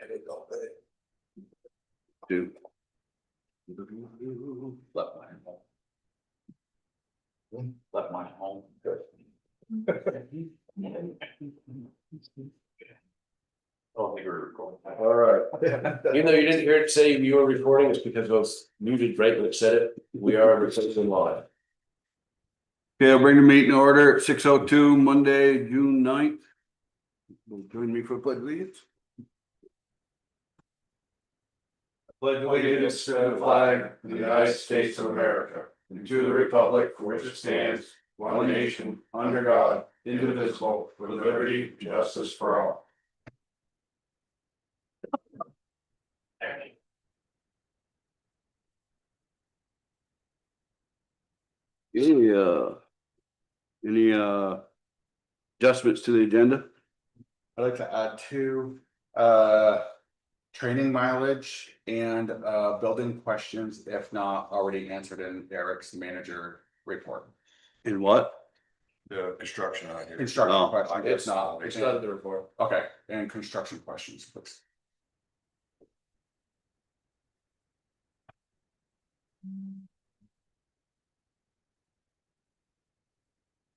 didn't know that. Do. Left mine home. Left mine home. Good. Oh, we were recording. All right. Even though you didn't hear it say you were recording, it's because it was muted right when it said it. We are recording live. Okay, I'll bring the meeting to order at 6:02, Monday, June 9th. Will you join me for a pledge of allegiance? Pledge allegiance to the flag of the United States of America, and to the republic for which it stands, one nation, under God, indivisible, with liberty and justice for all. Any adjustments to the agenda? I'd like to add two, training mileage and, building questions, if not already answered in Eric's manager report. In what? The construction on here. Construction Oh, questions, if not. It's not in the report. Okay, and construction questions, please.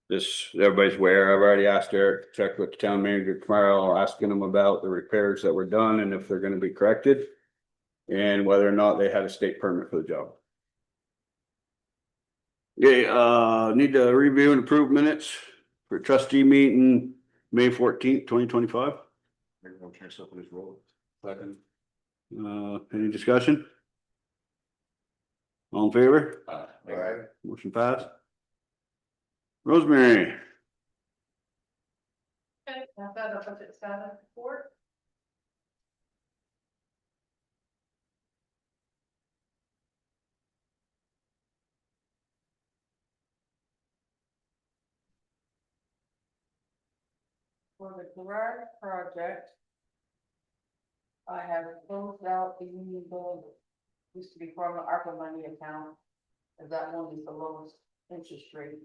This, everybody's aware, I've already asked Eric to check with the town manager tomorrow, asking him about the repairs that were done and if they're gonna be corrected. And whether or not they had a state permit for the job. Okay, need to review and approve minutes for trustee meeting, May 14th, 2025. Maybe we'll change up with his role. Second. Any discussion? All in favor? All right. Motion passed. Rosemary, Okay, I've got a budget status report. For the garage project, I have closed out the union building, used to be from the ARPA money account, as that one is the lowest interest rate.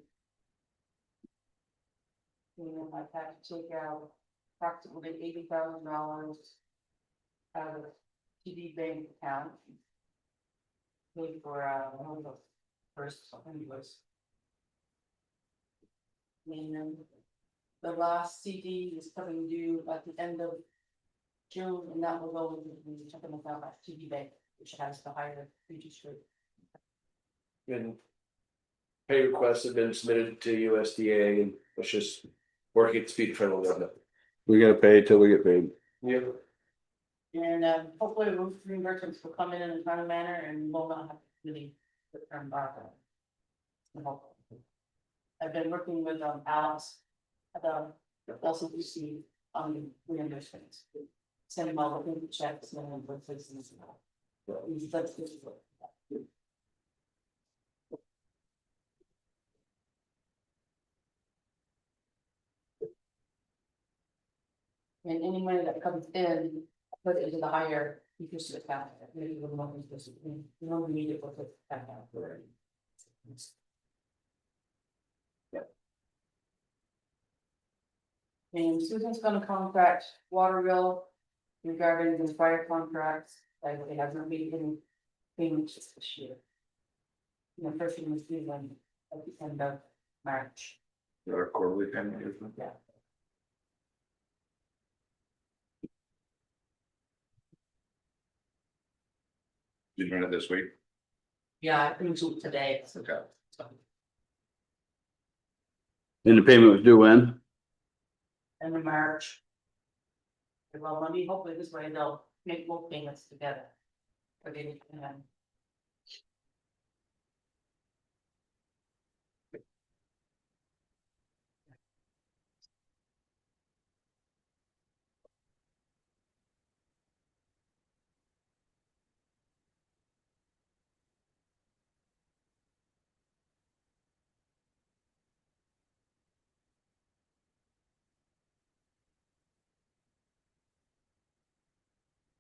And I've had to take out approximately $80,000 out of TD bank account. Paid for, one of the first invoice. And then the last CD is coming due at the end of June, and that will go into the checking account at TD bank, which has the higher interest rate. and pay requests have been submitted to USDA and let's just work at speed of federal government. We gotta pay till we get paid. Yeah. And hopefully roof reimbursements will come in a timely manner and will not have to really return back. I've been working with Alex at the LCDC on the reimbursements. Send him all the checks and invoices and stuff. That's good. And any money that comes in, put it into the higher interest account, maybe with more interest, you don't need it with the account for it. Yep. And Susan's gonna contact Waterville regarding the fire contracts, like they have not made any payments this year. The first one was due when at the end of March. Our quarterly payment, isn't it? Yeah. You doing it this week? Yeah, I finished it today. Okay. And the payment was due when? End of March. Well, let me, hopefully this way they'll make both payments together. Okay, and then.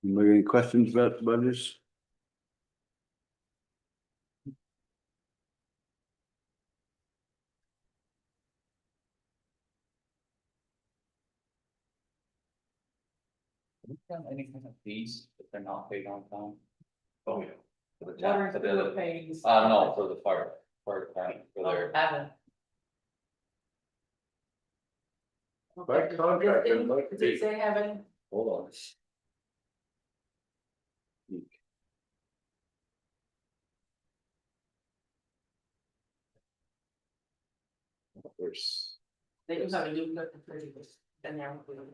Anybody got any questions about the budgets? Any kind of fees if they're not paid on time? Oh, yeah. For the Water town, for sewer the, pays. no, for the fire department, for Oh, their. haven't. By contract, Did it might it be. say haven't? Hold on. There's, They do have a new look for this, then there will be.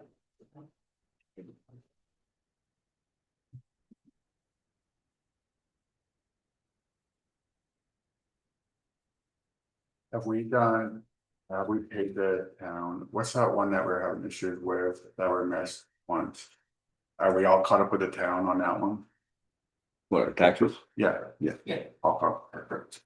Have we paid the town, what's that one that we're having issues with, that were missed once? Are we all caught up with the town on that one? what, taxes? Yeah, Yeah. all caught, perfect.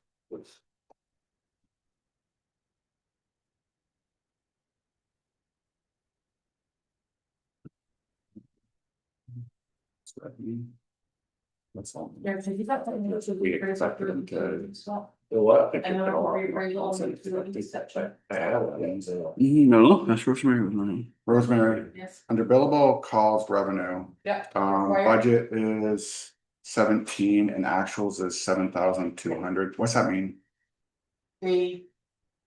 That's all. Yeah, so you got something that should We be. expected them to- The what? I know, reappraisal and utility section. No, that's Rosemary was mine. Rosemary, Yes. under billable calls revenue, Yeah. budget is 17 and actuals is 7,200. What's that mean? The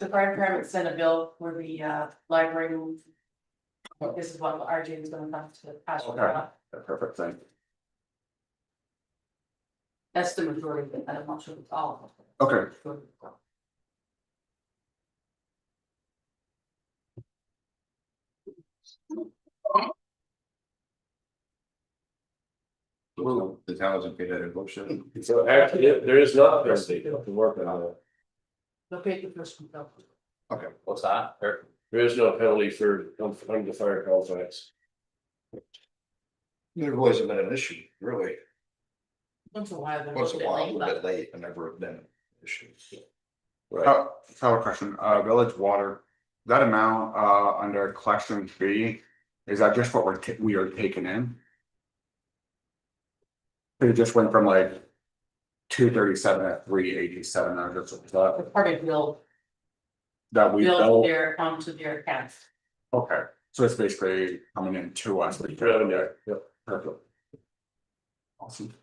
fire department sent a bill for the library move. This is what RJ is gonna have to ask for. Okay. Perfect, thank you. That's the majority of it, I'm not sure it's all of it. Okay, The town doesn't pay that motion. So actually, there is not a state to work on that. They'll pay the first one. okay. What's that? Or- There is no penalty for under the fire contracts. There wasn't been an issue, really. Once in a while. they're Once in a while, a little late, bit late, and never been an issue. Right. So I have a question, village water, that amount, under collection fee, is that just what we are taking in? It just went from like 237 to 387, I just thought but part of bill, that we bill don't, their, onto their accounts. okay, so it's basically coming in to us. Revenue, yep. Perfect. Awesome.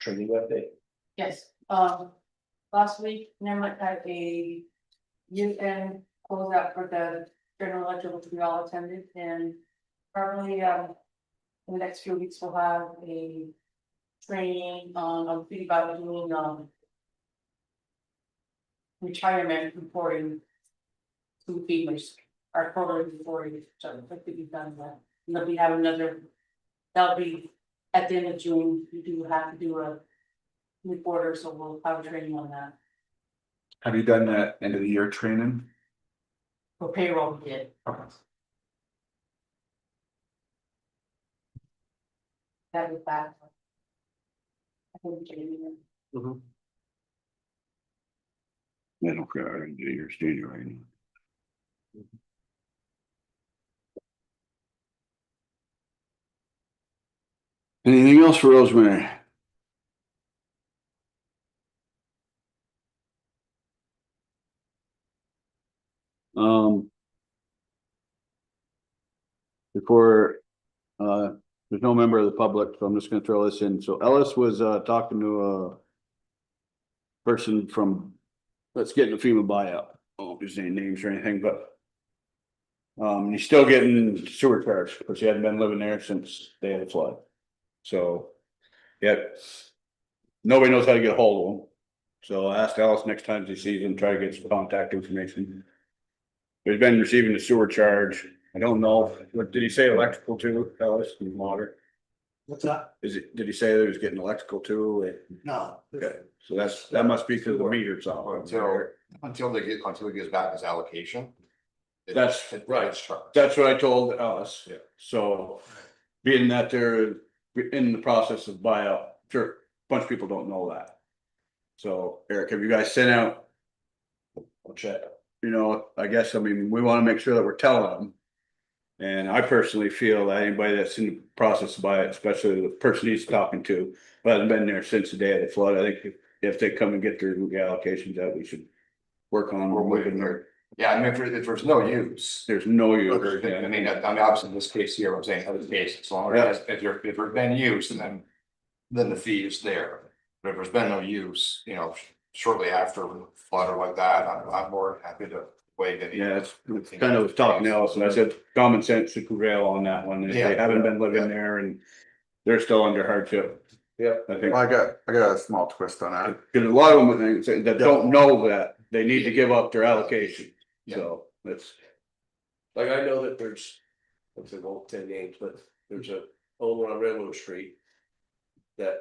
Training update. Yes, last week, Nemlik had a youth end closeout for the general ledger, which we all attended, and probably, in the next few weeks, we'll have a training on think about doing, retirement reporting to FEMA's, our quarterly reporting, so that could be done, and then we have another, that'll be at the end of June, you do have to do a reporter, so we'll have a training on that. Have you done that end of the year training? For payroll, we did. Okay. That was that. I think Jamie. I don't care, I do your January. Anything else for Rosemary? Before, there's no member of the public, so I'm just gonna throw this in. So Ellis was, talking to a person from, let's get the FEMA buyout. I won't be saying names or anything, but he's still getting sewer charge, because he hadn't been living there since they had a flood. So, yeah, nobody knows how to get a hold of him. So I asked Ellis next time he sees him, try to get some contact information. He's been receiving the sewer charge. I don't know, what did he say, electrical too, Ellis, and water? What's that? Did he say that he was getting electrical too? No. Okay, so that must be because the meter's off. Until he gets back his allocation. That's right. That's what I told Ellis. Yeah. So being that they're in the process of buyout, sure, a bunch of people don't know that. So Eric, have you guys sent out? I'll check, I guess, we wanna make sure that we're telling them. And I personally feel that anybody that's in the process to buy it, especially the person he's talking to, who hasn't been there since the day of the flood, I think if they come and get their allocations out, we should work on moving there. Yeah, I mean, if there's no use. There's no use. I mean, obviously in this case here, I'm saying other cases, as long as, if there's been use, then the fee is there. But if there's been no use, you know, shortly after flood or like that, I'm more happy to waive it. Yeah, it's kind of talking to Ellis, and I said common sense should prevail on that one. If they haven't been living there and they're still under hardship. Yeah, I think. I got a small twist on that. Because a lot of them that don't know that they need to give up their allocation. So that's. Like I know that there's, let's say, won't 10 names, but there's a owner on Railroad Street. That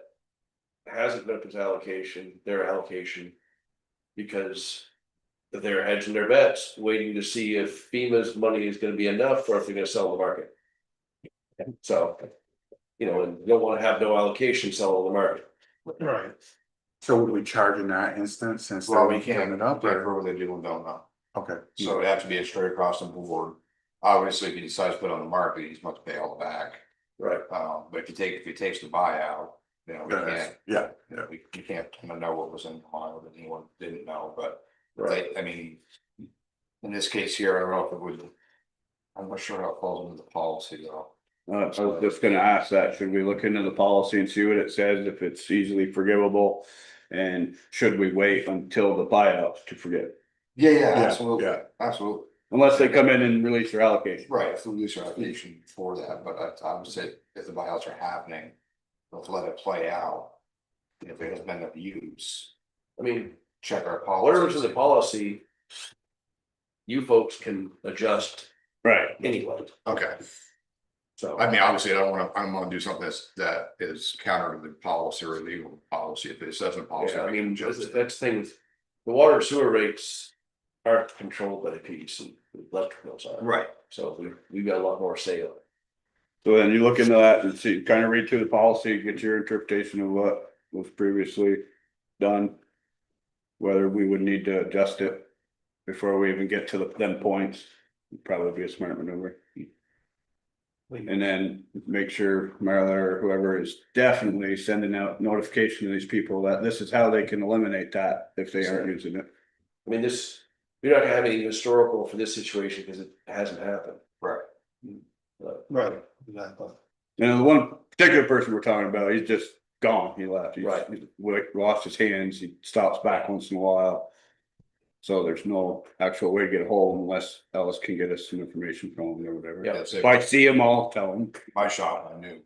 hasn't met his allocation, their allocation. Because they're hedging their bets, waiting to see if FEMA's money is gonna be enough or if they're gonna sell the market. So, you know, and you don't wanna have no allocation sell on the market. Right. So would we charge in that instance since? Well, they're we can't, giving it up, prove or? what they do and don't know. Okay, So it'd have to be a straight across the board. Obviously, if he decides to put it on the market, he's must pay all the back. Right. But if he takes the buyout, you know, we can't, yeah, we can't kind of know what was in the mind that anyone didn't know, but. Right. I mean. In this case here, I don't know if it would. I'm not sure how it falls into the policy though. I was just gonna ask that, should we look into the policy and see what it says, if it's easily forgivable? And should we wait until the buyouts to forgive? Yeah, absolutely, yeah. absolutely. Unless they come in and release their allocation. Right, if we lose our allocation for that, but I would say if the buyouts are happening, let's let it play out. If there has been no use, I mean, check our policy. whatever's in the policy. You folks can adjust Right. anyway, Okay, so. I mean, obviously, I don't wanna do something that is counter to the policy or legal policy, if it says in policy. Yeah, I we can mean, adjust it. that's things, the water and sewer rates aren't controlled by the piece and the electric bills are. Right. So we've got a lot more say on it. So then you look into that and see, kind of read through the policy, get your interpretation of what was previously done. Whether we would need to adjust it before we even get to them points, would probably be a smart maneuver. And then make sure Marla or whoever is definitely sending out notification to these people that this is how they can eliminate that if they aren't using it. I mean, you're not gonna have anything historical for this situation because it hasn't happened. Right. But Right, exactly. And the one particular person we're talking about, he's just gone, he left, he's Right. washed his hands, he stops back once in a while. So there's no actual way to get a hold unless Ellis can get us some information from him or whatever. Yeah. That's If it. I see them all, tell them. My shop, I knew,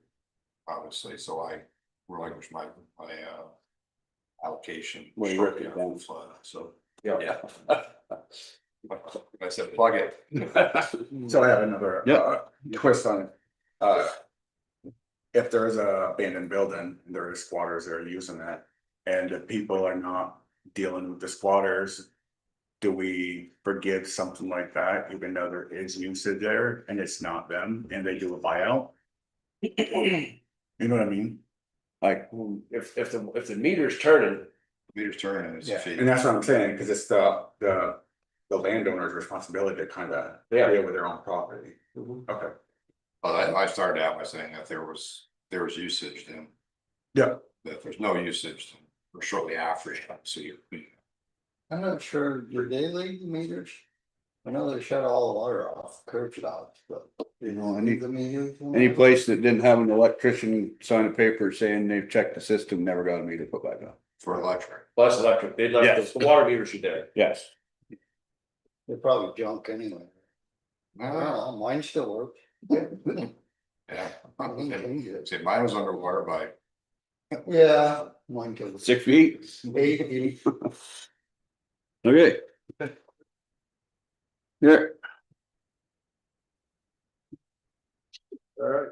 obviously, so I relinquished my allocation. Well, you shortly ripped it after down. the flood, so. yeah. I said, plug it. So I have another twist on it. If there is a abandoned building, and there is squatters that are using that, and the people are not dealing with the squatters. Do we forgive something like that, even though there is usage there and it's not them and they do a buyout? You know what I mean? Like, If the meter's turning, Meter's turning, it's a fee. And that's what I'm saying, because it's the landowner's responsibility to kind of Yeah. deal with their own property. Okay. Well, I started out by saying that there was usage then. Yeah. But if there's no usage, or shortly after, so you. I'm not sure, your daily meters? I know they shut all the water off, curb stops, but. you know, any The meters. place that didn't have an electrician sign a paper saying they've checked the system, never got a meter put back on. For electric. plus electric, they'd like Yes. the water meters are there. Yes. They're probably junk anyway. I don't know, mine still works. Yeah. See, mine was underwater by, Yeah, mine too. 6 feet. 8 feet. Okay. Yeah. All right,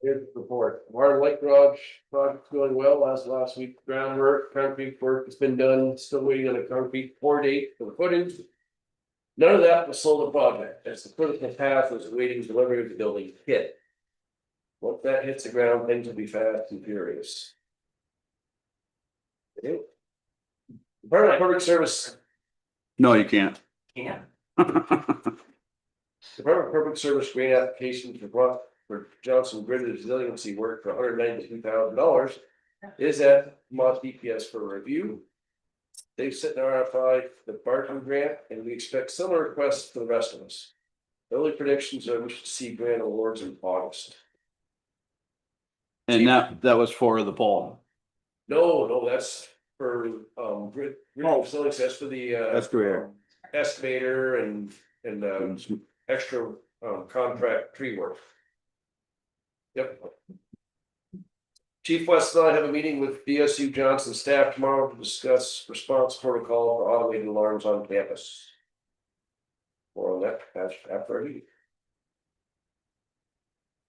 here's the report. Water and Lake Garage project's going well. Last week, groundwork, concrete work has been done, still waiting on a concrete pour date for the footings. None of that was sold the project, as the critical path was awaiting delivery of the building kit. Once that hits the ground, things will be fast and furious. Department of Public Service. No, you can't. Yeah. Department of Public Service grant application for Johnson Grid resiliency work for $192,000 is at Vermont DPS for review. They've sent an RFI for the Barton grant, and we expect similar requests for the rest of us. Early predictions are we should see grant awards in August. And that was for the fall. No, that's for grid facilities, that's for the That's great. Excavator and extra contract tree work. Yep. Chief West and I have a meeting with BSU Johnson staff tomorrow to discuss response protocol for automated alarms on campus. More on that after our meeting.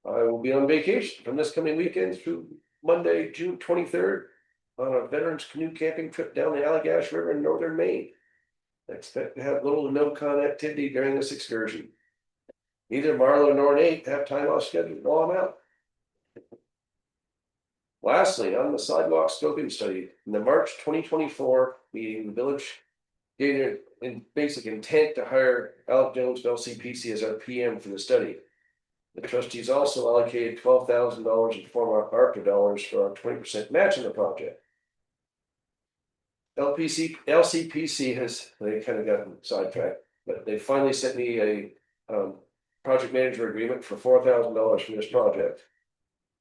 I will be on vacation from this coming weekend through Monday, June 23rd, on a veterans canoe camping trip down the Allegash River in northern Maine. I expect to have little to no connectivity during this excursion. Neither Marlo nor Nate have time off scheduled while I'm out. Lastly, on the sidewalk scoping study, in the March 2024 meeting, the village gave in basic intent to hire Alec Jones of LCPC as our PM for the study. The trustees also allocated $12,000 in former ARPA dollars for our 20% match in the project. LCPC has, they kind of got sidetracked, but they finally sent me a project manager agreement for $4,000 for this project,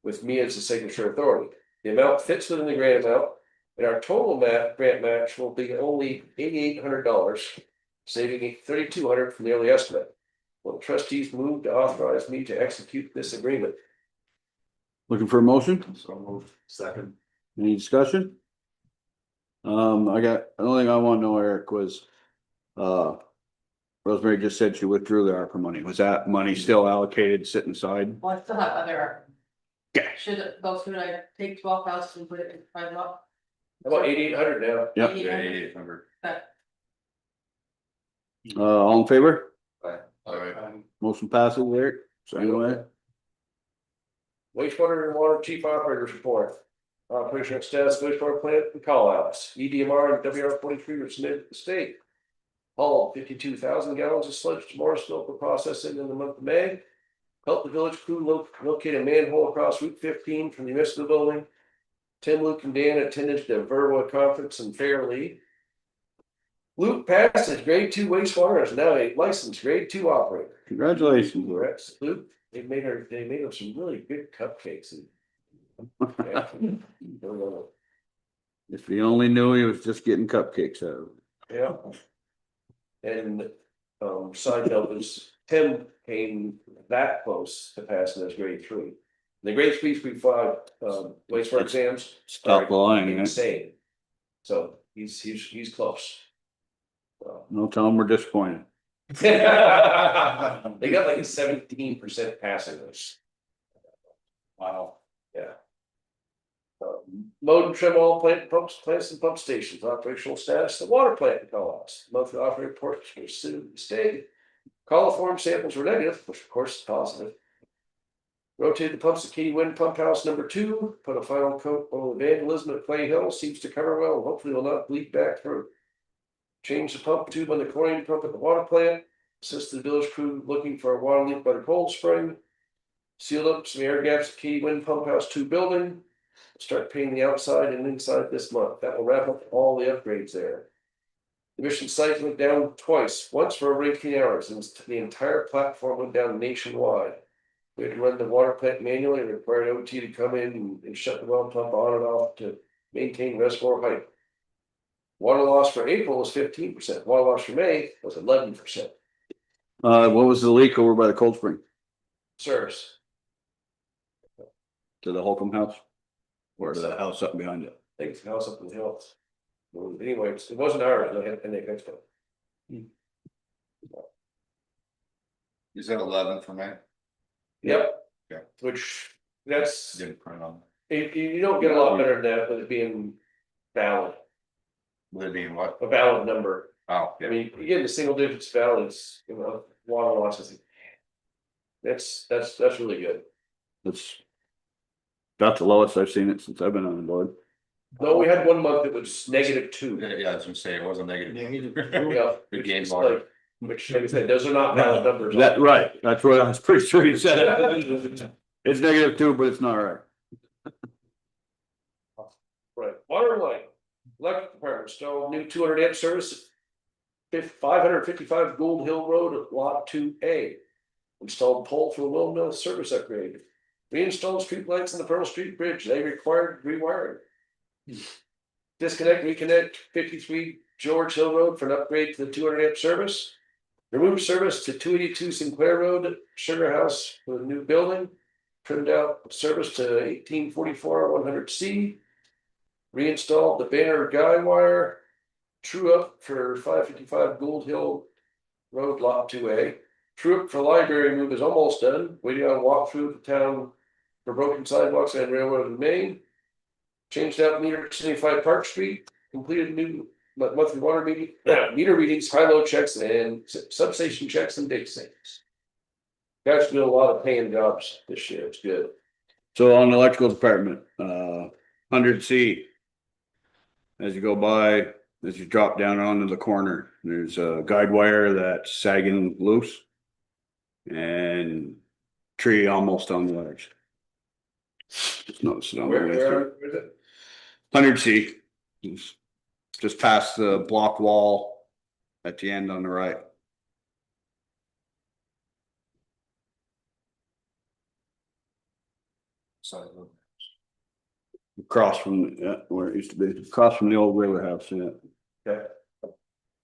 with me as the signature authority. The amount fits within the grant amount, and our total grant match will be only $8,800, saving $3,200 from the early estimate. Well, the trustees moved to authorize me to execute this agreement. Looking for a motion? So moved. Second. Any discussion? I got, the only thing I want to know, Eric, was, Rosemary just said she withdrew the ARPA money. Was that money still allocated, sitting aside? Well, I still have other. Okay. Should I take 12,000 and put it in private law? About $8,800 now. Yep. Yeah, 8,800. All in favor? All right. Motion passes, Eric. So anyway, Wastewater and water chief operators report. Operation status wastewater plant and call outs. EDMR and WR43 were submitted to the state. Hauled 52,000 gallons of sludge to Morrisville for processing in the month of May. Helped the village crew locate a manhole across Route 15 from the municipal building. Tim, Luke, and Dan attended the Verwa conference in Fairleigh. Luke passed his grade 2 wastewater and is now a licensed grade 2 operator. congratulations. Congrats, Luke. They made him some really good cupcakes. Yeah. If he only knew he was just getting cupcakes out of it. Yeah. And side note is Tim came that close to passing his grade 3. The grade 3 wastewater exams. Stop are lying, eh? insane. So he's close. No, tell him we're disappointed. They got like a 17% passing rate. Wow. Yeah. Mode and trim all plants and pump stations, operational status, the water plant call-outs, monthly operating reports were submitted to the state. Coliform samples were negative, which of course is positive. Rotated the pumps at Katie Wind Pump House number 2, put a final coat on the vandalism at Clay Hill, seems to cover well, and hopefully will not bleed back through. Change the pump tube on the chlorine pump at the water plant, assist the village crew looking for a water leak by the cold spring. Seal up some air gaps at Katie Wind Pump House 2 building. Start painting the outside and inside this month. That will wrap up all the upgrades there. The mission site went down twice, once for over 18 hours, and the entire platform went down nationwide. We had to run the water plant manually and required OT to come in and shut the well pump on and off to maintain reservoir height. Water loss for April was 15%. Water loss for May was 11%. What was the leak over by the cold spring? Sirs, To the Holcomb house? Or to the house up behind it? I think it's the house up in the hills. Well, anyway, it wasn't ours, and they fixed it. You said 11 for me? Yep. Yeah. Which, that's, Didn't print on. you don't get a lot better than that with it being valid, Would it be in what? a valid number. Oh, I mean, you get into single digits valids, water losses. That's really good. That's the lowest I've seen it since I've been on the board. No, we had 1 month that was -2. Yeah, I was gonna say, it wasn't negative. Yeah. Good game, It's water. like which, like I said, those are not valid numbers. That, right, that's what I was pretty sure you said it. It's -2, but it's not right. Right, water line, electric department, still new 200 amp service. 555 Gold Hill Road, lot 2A. Installed pole for the Will Mill service upgrade. Reinstalled street lights in the Pearl Street Bridge, they required rewiring. Disconnect, reconnect 53 George Hill Road for an upgrade to the 200 amp service. Remove service to 282 Sinclair Road, Sugar House for the new building. Trimmed out service to 1844 100C. Reinstalled the banner guy wire. True up for 555 Gold Hill Road, lot 2A. True up for library move is almost done. Waiting on walkthrough of the town for broken sidewalks and railroad in Maine. Changed out meter to 75 Park Street. Completed new monthly water meter readings, high low checks, and substation checks and dig saves. Guys doing a lot of paying jobs this year. It's good. So on the electrical department, 100C. As you go by, as you drop down onto the corner, there's a guide wire that's sagging loose. And tree almost on the ledge. Just noticed it on the way through. Where is it? 100C. Just past the block wall at the end on the right. Across from, yeah, where it used to be, across from the old river house, yeah. Okay.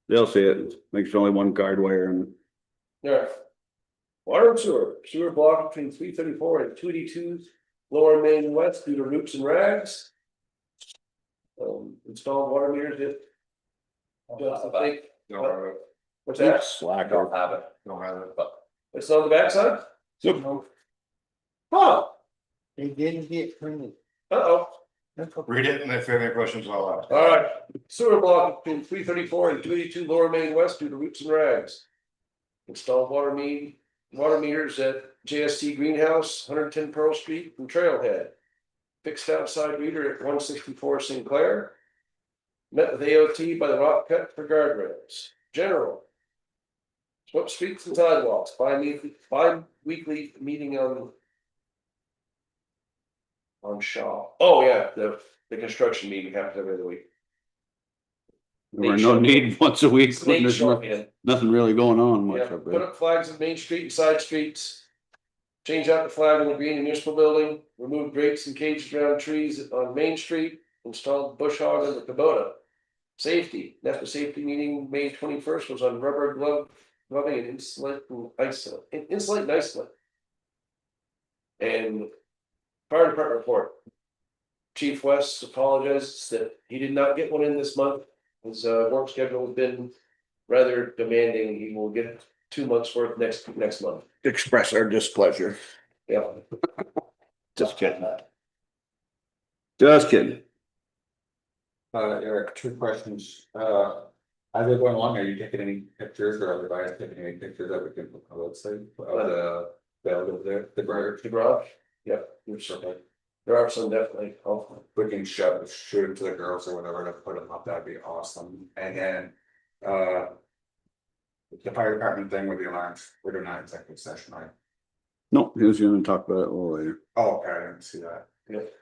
They'll see it. I think there's only one guard wire and Yeah. Water and sewer block between 334 and 282 Lower Main West due to roots and rags. Installed water meters at. What's that? slacker. Don't have it, but. It's on the backside? So, Huh, They didn't get printed. uh-oh, Read it, and if you have any questions, I'll ask. alright, sewer block between 334 and 282 Lower Main West due to roots and rags. Installed water meters at JST Greenhouse, 110 Pearl Street and Trailhead. Fixed outside reader at 164 Sinclair. Met with AOT by the rock cut for guardrails. General. Swept streets and sidewalks, bi-weekly meeting on Shaw. Oh yeah, the construction meeting happens every other week. there were no need once a week, when Nate there's Shorthand. nothing really going on much Yeah, up put there. up flags in Main Street and side streets. Change out the flag in the green municipal building, remove grates and cages around trees on Main Street, installed bush hog in the Kubota. Safety, NEPA safety meeting, May 21st was on rubber gloving and insulate and isolate. And fire department report. Chief West apologizes that he did not get one in this month. His work schedule has been rather demanding. He will get 2 months worth next month. Express our displeasure. Yeah. Just kidding. Just kidding. Eric, 2 questions, as they're going along, are you taking any pictures, or are the guys taking any pictures that we can put on the website of the building there, the garage? The garage, yep, there are some definitely. We can shoot them to the girls or whatever to put them up, that'd be awesome, and then, the fire department thing with the alarms, we're doing that executive session, right? No, he was gonna talk about it a little later. Oh, okay, I didn't see that. Yep.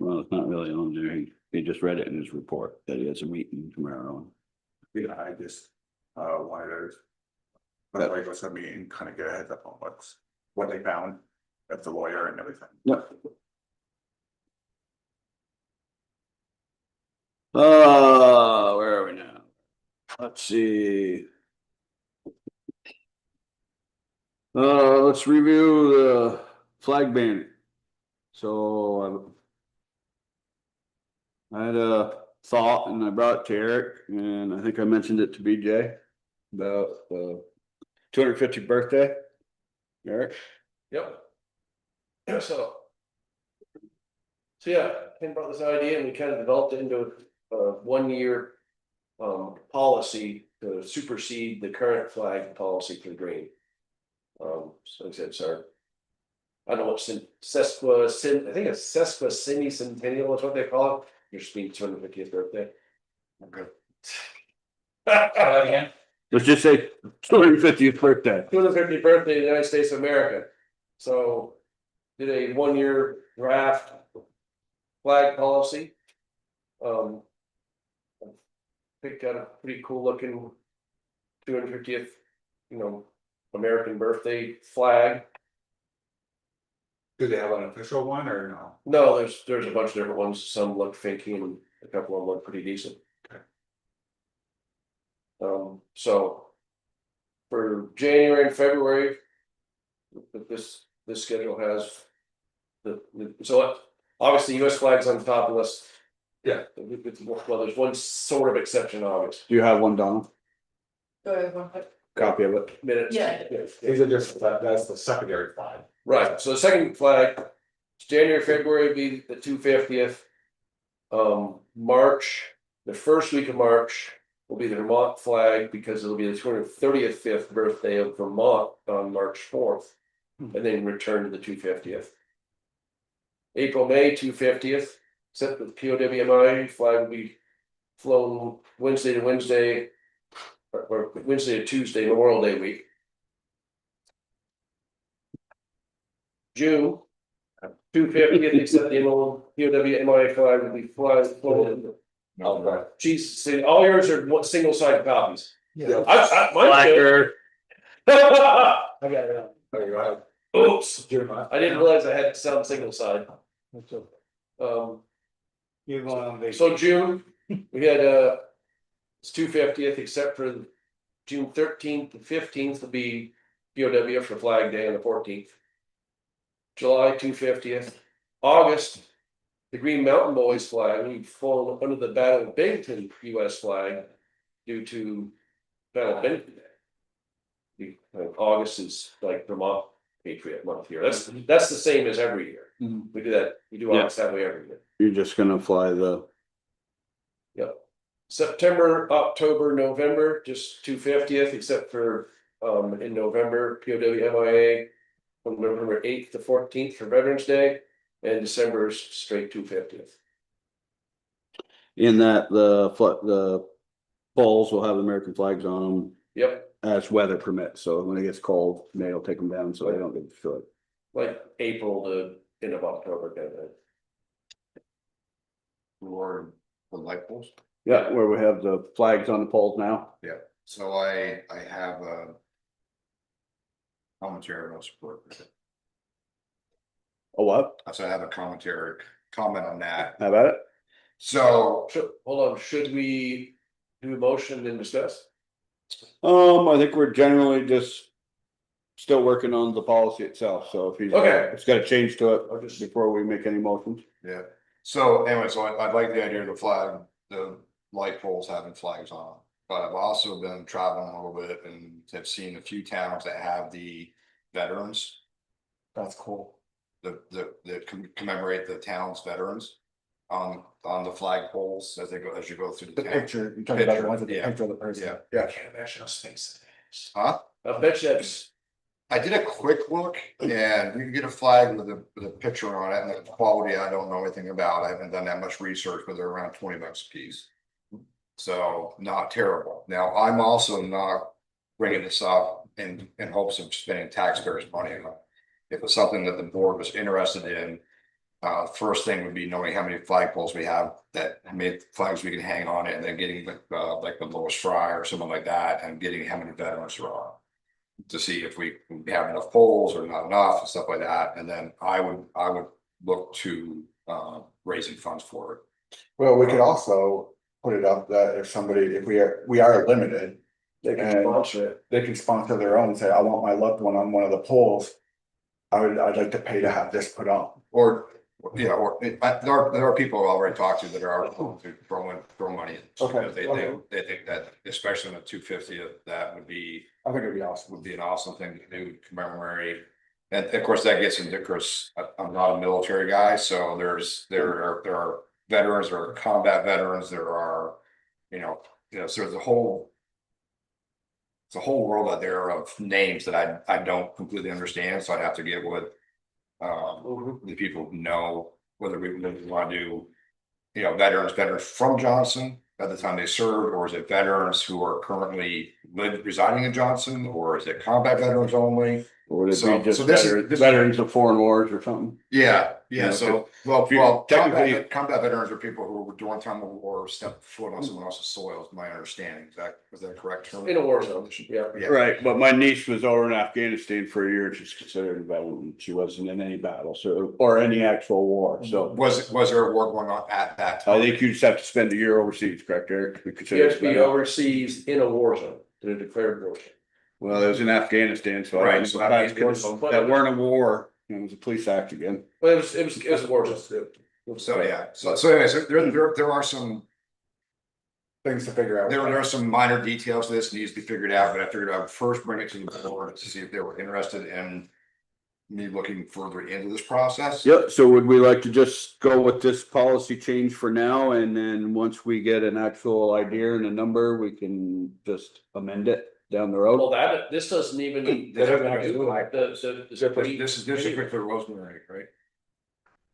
Well, it's not really on there. He just read it in his report that he has a meeting tomorrow. Yeah, I just, wanted to. But like, what's a meeting, kind of get a heads up on what they found at the lawyer and everything. Yep. Where are we now? Let's see. Let's review the flag banner. So I had a thought and I brought it to Eric, and I think I mentioned it to BJ about 250th birthday. Eric? Yep. So yeah, Ken brought this idea and we kind of developed it into a 1-year policy to supersede the current flag policy for the green. So like I said, sorry. I don't know what I think it's sesquicentennial is what they call it. Christine's 250th birthday. Okay. Again? Let's just say 250th birthday. 250th birthday of the United States of America. So did a 1-year draft flag policy. Picked out a pretty cool looking 250th, American birthday flag. Do they have an official one or no? No, there's a bunch of different ones. Some look fakey and a couple of them look pretty decent. Okay. So for January and February, this schedule has so obviously US flags on top unless. Yeah. Well, there's one sort of exception in August. Do you have one, Donna? Go ahead, one quick. Copy of it. Minutes. Yeah. These are just, that's the secondary flag. Right, so the second flag, January, February will be the 250th. March, the first week of March will be the Vermont flag because it'll be the 235th birthday of Vermont on March 4th. And then return to the 250th. April, May 250th, except the POWMI flag will be flown Wednesday to Wednesday, or Wednesday to Tuesday, Memorial Day week. June, 250th, except the POWMI flag will be flown. No, Geez, see, all yours are single side copies. Yeah. Mine's good. I got it. there you go. Oops, Jeremiah. I didn't realize I had some single side. You're going on vacation. So June, we had it's 250th, except for June 13th and 15th will be POW for Flag Day on the 14th. July 250th, August, the Green Mountain Boys flag, we've fallen under the Battle of Binghamton US flag due to Battle of Binghamton Day. August is like Vermont Patriot Month here. That's the same as every year. Mhm. We do that. We do August that way every year. You're just gonna fly the, Yep. September, October, November, just 250th, except for in November, POW-MIA from November 8th to 14th for Veterans Day, and December's straight 250th. in that the poles will have American flags on them Yep, as weather permits. So when it gets cold, they'll take them down so they don't get destroyed. like April to end of October kind of thing. Or the light poles. Yeah, where we have the flags on the poles now. So I have a commentary on support. Oh, what? So I have a comment on that. How about it? So Hold on, should we do a motion and discuss? I think we're generally just still working on the policy itself. So if he's, Okay. it's got a change to I'll it just- before we make any motions. yeah, so anyway, so I like the idea of the flag, the light poles having flags on them. But I've also been traveling a little bit and have seen a few towns that have the veterans. That's cool. That commemorate the town's veterans. On the flag poles as you go through the The town. picture, you're talking about the ones with the Yeah. picture of the person. Yeah. Yeah. can't imagine how space it is. Huh? I bet you that's, I did a quick look and you can get a flag with a picture on it and the quality I don't know anything about. I haven't done that much research, but they're around $20 a piece. So not terrible. Now, I'm also not bringing this up in hopes of spending taxpayers' money on it. If it's something that the board was interested in, first thing would be knowing how many flagpoles we have that made flags we can hang on it, and then getting like the Lowest Fry or something like that, and getting how many veterans there are. To see if we have enough poles or not enough and stuff like that, and then I would look to raising funds for it. Well, we could also put it up that if we are limited, they can And- sponsor it. they can sponsor their own, say, I want my loved one on one of the poles. I'd like to pay to have this put on. Or, you know, or there are people I already talked to that are willing to throw money in. Okay, Because they think that, especially on the 250th, that would be I think it'd be awesome. an awesome thing to do, to commemorate. And of course, that gets into, of course, I'm not a military guy, so there are veterans, there are combat veterans, there are, so there's a whole. It's a whole world out there of names that I don't completely understand, so I'd have to get with the people who know whether we want to do you know, veterans from Johnson at the time they served, or is it veterans who are currently residing in Johnson, or is it combat veterans only? Or would it So- be just so this is- veterans of foreign wars or something? Yeah, Yeah, so, technically- combat veterans are people who were during time of war, stepped foot on someone else's soil, is my understanding, is that correct? Term? In a war zone, yeah. Yeah. Right, but my niece was over in Afghanistan for a year, she's considered a veteran, she wasn't in any battle, so, or any actual war, so. Was there a war going on at that I time? think you just have to spend a year overseas, correct, Eric? To be You considered have to be a veteran. overseas in a war zone, in a declared war zone. Well, it was in Afghanistan, so I Right, don't so know that if means that's- that weren't a war, it was a police act again. But it was a war zone. So, yeah, so anyways, there are some. Things to figure out. There are some minor details to this needs to be figured out, but I figured I would first bring it to the board to see if they were interested in. Me looking further into this process. Yep, so would we like to just go with this policy change for now, and then once we get an actual idea and a number, we can just amend it down the road? Well, this doesn't even. That doesn't have to do with This This is good for Rosemary, right?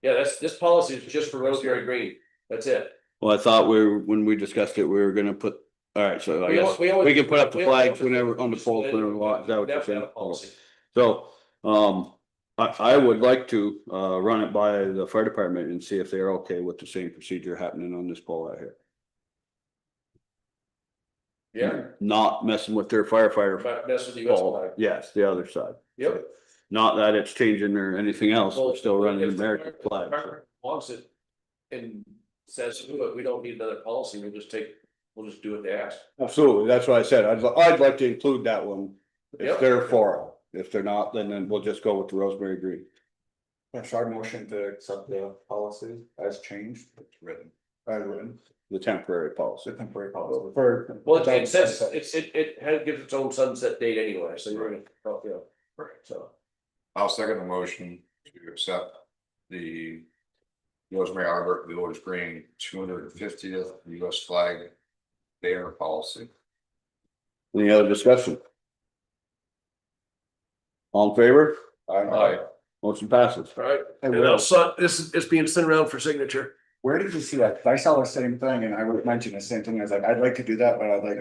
Yeah, this policy is just for Rosemary Green, that's it. Well, I thought when we discussed it, we were gonna put, alright, so I guess always- we can put up the we flags always- whenever on the poles, whenever we want, is that what you're Never saying? had a policy. So, I would like to, run it by the fire department and see if they're okay with the same procedure happening on this pole out here. Yeah, Not messing with their firefighter but that's with the US pole, flag. yes, the other side. Yep. Not that it's changing or anything else, we're still running If the American fire flag. department Wants it and says, "Look, we don't need another policy, we'll just do what they ask." Absolutely, that's what I said, I'd like to include that one, if Yep. they're for it, if they're not, then we'll just go with the Rosemary Green. So our motion to accept the policy as changed, It's written. as written, The temporary the policy. temporary policy for. Well, it says, it gives its own sunset date anyway, so you're gonna, right, so. I'll second the motion to accept the Rosemary Albert Village Green 250th US flag banner policy. Any other discussion? All in favor? Aye. Motion passes. All right, Hey, and Will, also, it's being sent around for signature. where did you see that? 'Cause I saw the same thing and I would mention the same thing. I was like, I'd like to do that, but I'd like.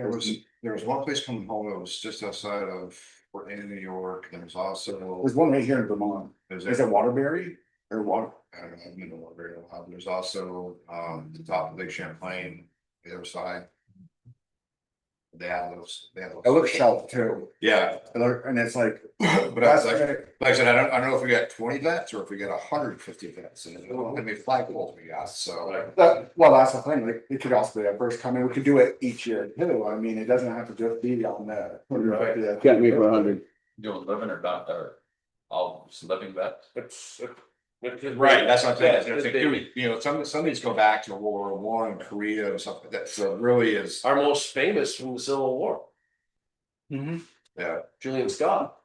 There was one place coming home that was just outside of, we're in New York, and there's also. There's one right here in Vermont. Is Is it Waterbury or Water? I don't know, I've been to one very long. There's also, the top of Lake Champlain, the other side. They have those. It looks south too. Yeah, And it's like. but I was like I said, I don't know if we got 20 vets or if we got 150 vets, and how many flagpoles we got, so. Well, that's the thing, like, it could also be a first coming, we could do it each year too, I mean, it doesn't have to just be on that. Can't make 100. Doing living or not, or all just living vet. Right, that's what I'm saying, Yeah, it's like, you know, some of these go back to World War I and Korea or something, that, so it really is, Our most famous from the Civil War, yeah, Julian Scott.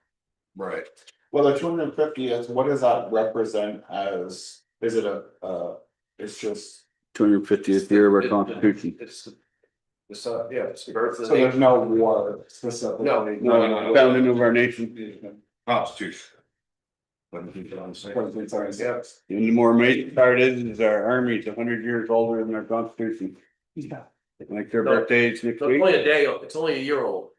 right. Well, the 250th, what does that represent as, is it it's just, 250th year of our constitution. It's it's the birth of so the there's nation. no war specifically? No. Founding of our nation. Constitution. Yeah. And the more amazing part is our army's 100 years older than our constitution. Yeah. Like their No. birthdays next So it's week. only a day, it's only a year old.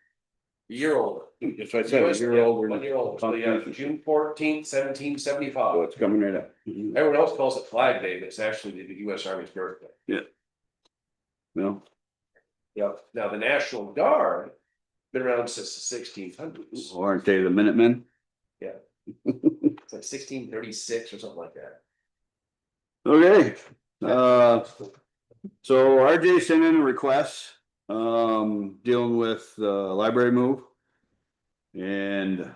A year old. That's what I said, a year older. 1 year old, so yeah, June 14th, 1775. So it's coming right up. Everyone else calls it Flag Day, but it's actually the US Army's birthday. No, Yep. Now, the National Guard, been around since the 1600s. aren't they the Minutemen? It's like 1636 or something like that. Okay, so RJ sent in a request, dealing with the library move. And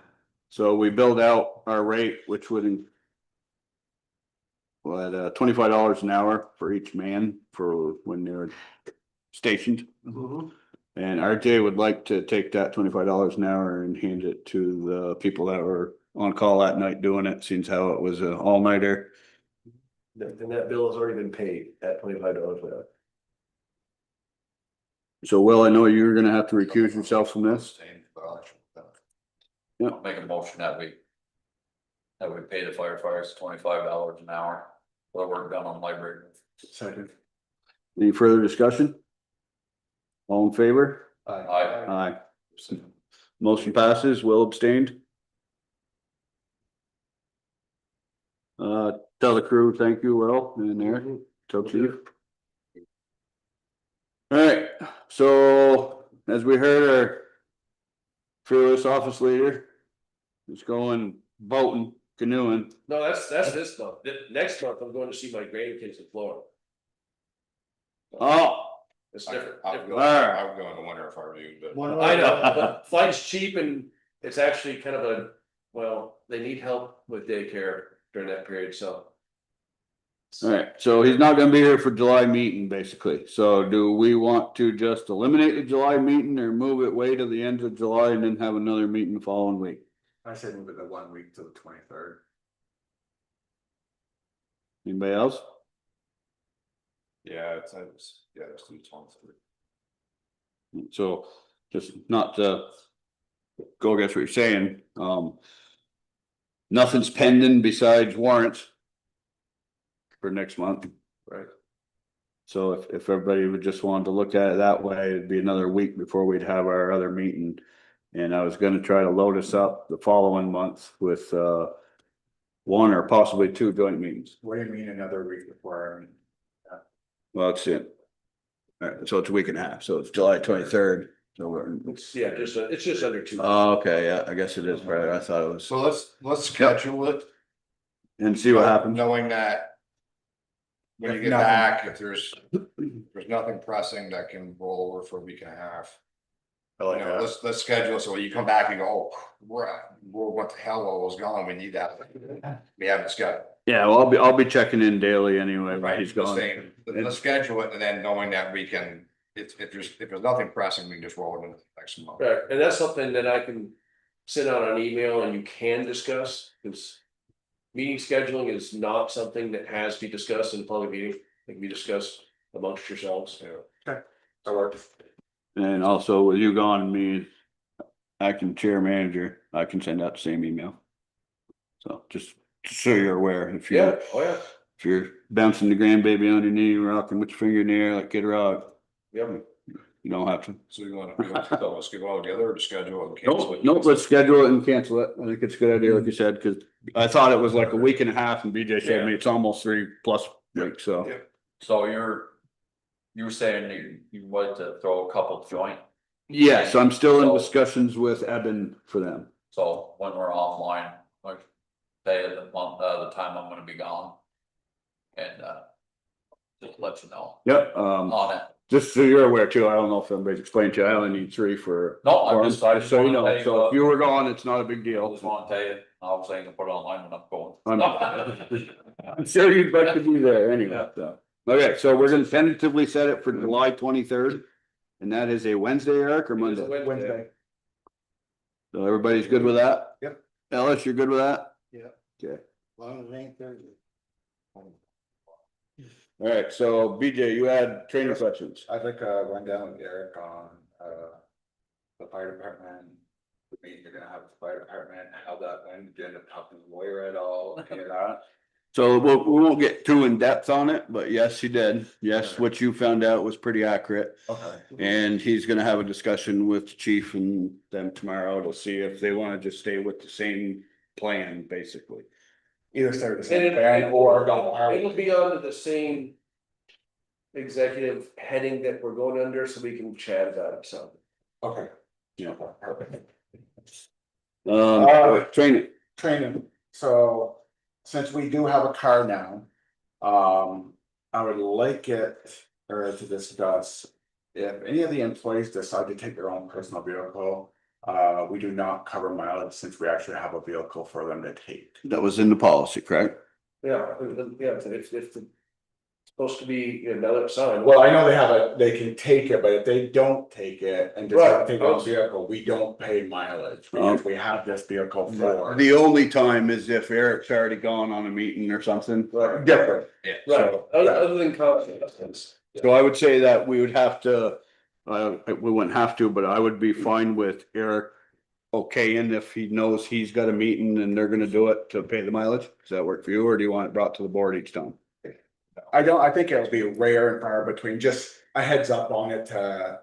so we billed out our rate, which would. $25 an hour for each man for when they're stationed. And RJ would like to take that $25 an hour and hand it to the people that were on call that night doing it, since how it was an all-nighter. And that bill has already been paid at $25 an hour. So Will, I know you're gonna have to recuse yourself from this. Yeah. Make a motion that we pay the firefighters $25 an hour for the work done on library. Second. Any further discussion? All in favor? Aye. Aye. Motion passes, Will abstained. Tell the crew, thank you, Will, and there, tell chief. Alright, so as we heard, our fearless office leader is going boating, canoeing. No, that's this month. Next month, I'm going to see my grandkids in Florida. Oh, It's different. I'm different. going to wonder if I reviewed, but. I know, but flight's cheap and it's actually kind of well, they need help with daycare during that period, so. alright, so he's not gonna be here for July meeting, basically. So do we want to just eliminate the July meeting or move it way to the end of July and then have another meeting the following week? I said move it the 1 week to the 23rd. Anybody else? Yeah, it's too tall. So just not to go against what you're saying, nothing's pending besides warrants for next month. Right. So if everybody would just want to look at it that way, it'd be another week before we'd have our other meeting. And I was gonna try to load us up the following month with, one or possibly two joint meetings. What do you mean another week before? Well, it's it. Alright, so it's a week and a half, so it's July 23rd, so we're. Yeah, it's just under 2. Oh, okay, yeah, I guess it is, right, I thought it was, So let's schedule it. and see what happens. Knowing that. When you If get nothing- back, if there's nothing pressing that can roll over for a week and a half. I like You know, that. let's schedule it so you come back and go, oh, what the hell was going, we need that. We haven't scheduled. Yeah, well, I'll be checking in daily anyway, when Right, he's just gone. saying, let's schedule it and then knowing that we can, if there's nothing pressing, we can just roll it into next month. Right, and that's something that I can send out on email and you can discuss, because. Meeting scheduling is not something that has to be discussed in a public meeting, it can be discussed amongst yourselves. That works. And also with you gone and me, acting chair manager, I can send out the same email. So just so you're aware, if Yeah, you're, oh yeah, if you're bouncing the grandbaby on your knee, rocking with your finger in the air like Kid Rock, yeah. you don't have to. So you want to, let's get all together or to schedule it and cancel it? Nope, let's schedule it and cancel it. I think it's a good idea, like you said, cause I thought it was like a week and a half and BJ showed me it's almost 3+ weeks, so. Yeah. So you were saying you wanted to throw a couple joint, Yes, I'm still in discussions with Eben for them. so when we're offline, like day of the month, the time I'm gonna be gone. And just let you know Yep, on it. just so you're aware too, I don't know if anybody's explained to you, I only need 3 for. No, I quorum, just, I just so you wanna tell know, you, so if you were gone, it's not a big I deal. just wanna tell you, I was saying to put it online when I'm going. I'm sure you'd like to be there anyway, so. Okay, so we're gonna tentatively set it for July 23rd. And that is a Wednesday, Eric, or Monday? Wednesday. So everybody's good with that? Yep. Ellis, you're good with that? Yeah. Okay, Long as it ain't Thursday. alright, so BJ, you had training questions. I'd like run down with Eric on the fire department. The meeting you're gonna have with the fire department, how that went, did you end up talking to the lawyer at all, any of that? So we won't get too in depth on it, but yes, he did. Yes, what you found out was pretty accurate. Okay. And he's gonna have a discussion with the chief and them tomorrow to see if they wanna just stay with the same plan, basically. Either start the And same plan or go. it'll be under the same. Executive heading that we're going under, so we can chat about it, so. Okay. Yeah. Perfect. Training. Training, so since we do have a car now, I would like it or to discuss. If any of the employees decide to take their own personal vehicle, we do not cover mileage since we actually have a vehicle for them to take. That was in the policy, correct? Yeah, if it's supposed to be another sign. Well, I know they can take it, but if they don't take it and decide to take their own Right. vehicle, we don't pay mileage because we have this vehicle for. The only time is if Eric's already gone on a meeting or something. Different. Yeah. Right, So, other than confidence. So I would say that we would have to, we wouldn't have to, but I would be fine with Eric. Okay, and if he knows he's got a meeting and they're gonna do it to pay the mileage, does that work for you, or do you want it brought to the board each time? I think it'll be rare and far between, just a heads up on it to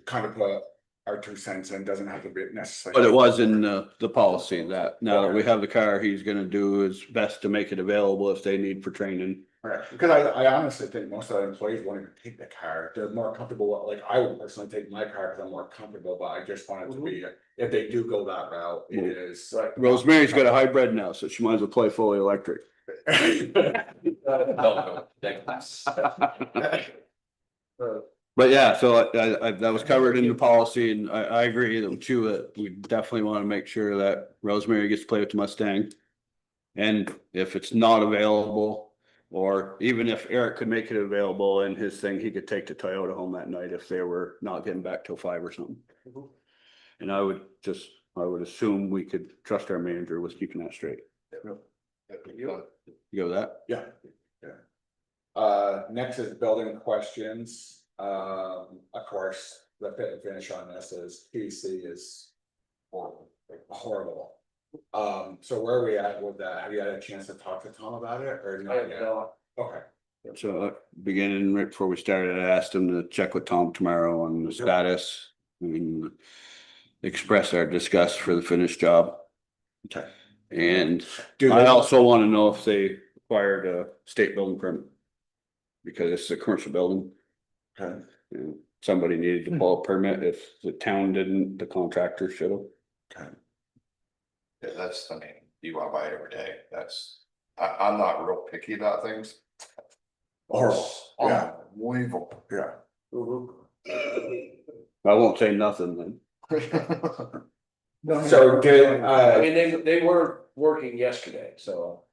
kind of put our 2 cents in, doesn't have to be necessary. But it was in the policy that now that we have the car, he's gonna do his best to make it available if they need for training. Right, because I honestly think most of the employees won't even take the car, they're more comfortable, like I would personally take my car because I'm more comfortable, but I just want it to be, if they do go that route, it is. Rosemary's got a hybrid now, so she might as well play fully electric. No, But yeah, so I that was covered in the policy and I agree that too, that we definitely want to make sure that Rosemary gets to play with the Mustang. And if it's not available, or even if Eric could make it available in his thing, he could take the Toyota home that night if they were not getting back till 5 or something. And I would assume we could trust our manager with keeping that straight. You go with that? Yeah. Next is building questions. Of course, the fit and finish on this is PC is horrible. So where are we at with that? Have you had a chance to talk to Tom about it or not yet? Okay. So beginning right before we started, I asked him to check with Tom tomorrow on the status. And express our disgust for the finished job. Okay. And Do I they- also want to know if they acquired a state building permit. Because it's a commercial building. Okay. And somebody needed to pull a permit. If the town didn't, the contractor should have. Okay. Yeah, that's, I mean, you wanna buy it every day, that's, I'm not real picky about things. Horrible, yeah, Unbelievable. yeah. I won't say nothing then. So did, I mean, they were working yesterday, so.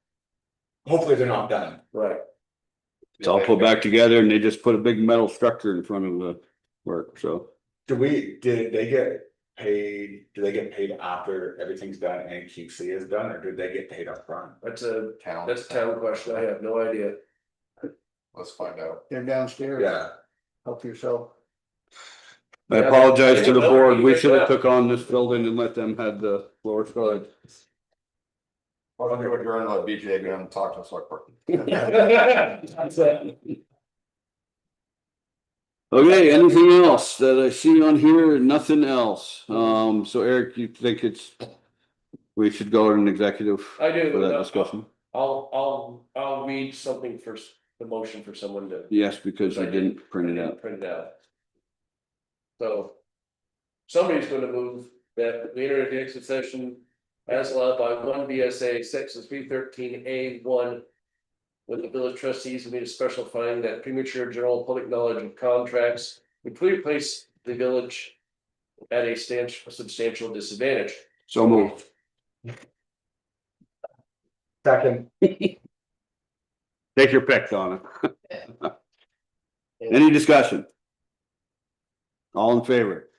hopefully they're not done. Right. It's all put back together and they just put a big metal structure in front of the work, so. Did they get paid, do they get paid after everything's done and QC is done, or did they get paid up front? That's a Town. town question. I have no idea. Let's find out. They're downstairs. Yeah, Help yourself. I apologize to the board. We should have took on this building and let them have the floor started. Why don't you adjourn and let BJ go and talk to us like. Okay, anything else that I see on here? Nothing else. So Eric, you think we should go in an executive I do. for that discussion? I'll read something for the motion for someone to. Yes, because you didn't print it out. Print it out. So. Somebody's gonna move that we enter into executive session as allowed by 1 VSA section 313A1. With the village trustees, we made a special finding that premature general public knowledge of contracts would clearly place the village at a substantial disadvantage. So moved. second, Take your pick, Donna. Any discussion? All in favor?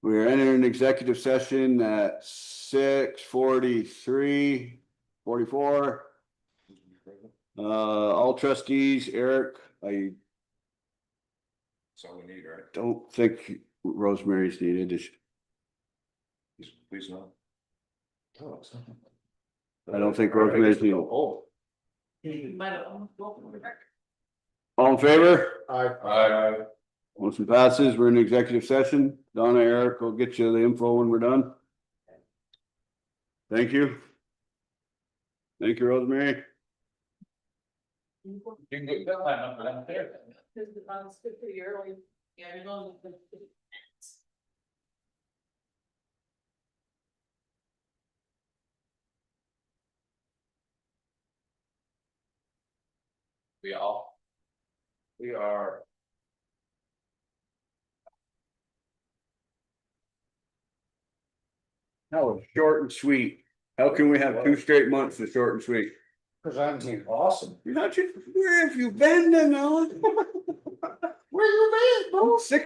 We are entering executive session at 6:44. All trustees, Eric, I That's all we need, right? don't think Rosemary's needed. Please no. I don't think Rosemary's needed. Oh. All in favor? Aye. Motion passes. We're in executive session. Donna, Eric will get you the info when we're done. Thank you. Thank you, Rosemary. You can get that number down there. Because the funds good for your early, yeah, you're going to. We are. That was short and sweet. How can we have 2 straight months of short and sweet? Cause I'm here. Awesome. You're not, where have you been then, Alan? Where you been, bro? 6